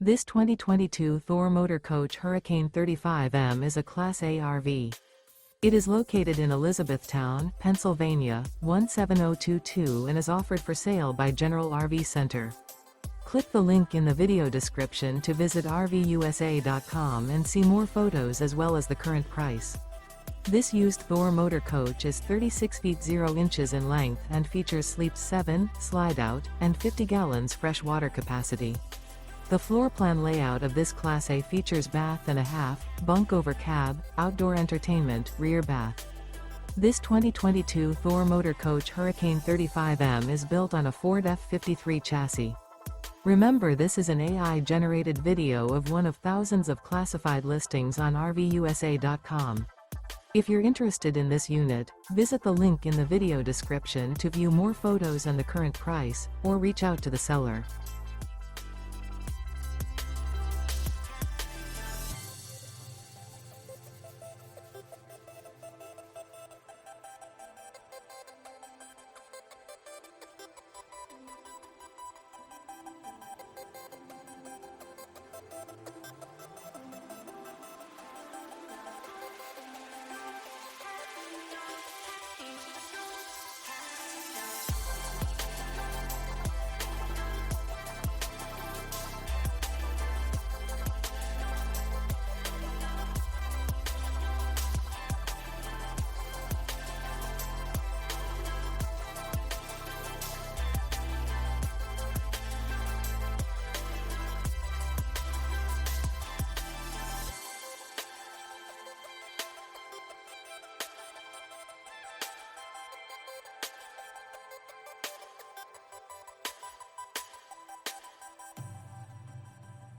This 2022 Thor Motor Coach Hurricane 35M is a Class A RV. It is located in Elizabethtown, Pennsylvania, 17022 and is offered for sale by General RV Center. Click the link in the video description to visit RVUSA.com and see more photos as well as the current price. This used Thor Motor Coach is 36 feet 0 inches in length and features sleeps 7, slide-out, and 50 gallons fresh water capacity. The floor plan layout of this Class A features bath and a half, bunk over cab, outdoor entertainment, rear bath. This 2022 Thor Motor Coach Hurricane 35M is built on a Ford F-53 chassis. Remember, this is an AI-generated video of one of thousands of classified listings on RVUSA.com. If you're interested in this unit, visit the link in the video description to view more photos and the current price, or reach out to the seller.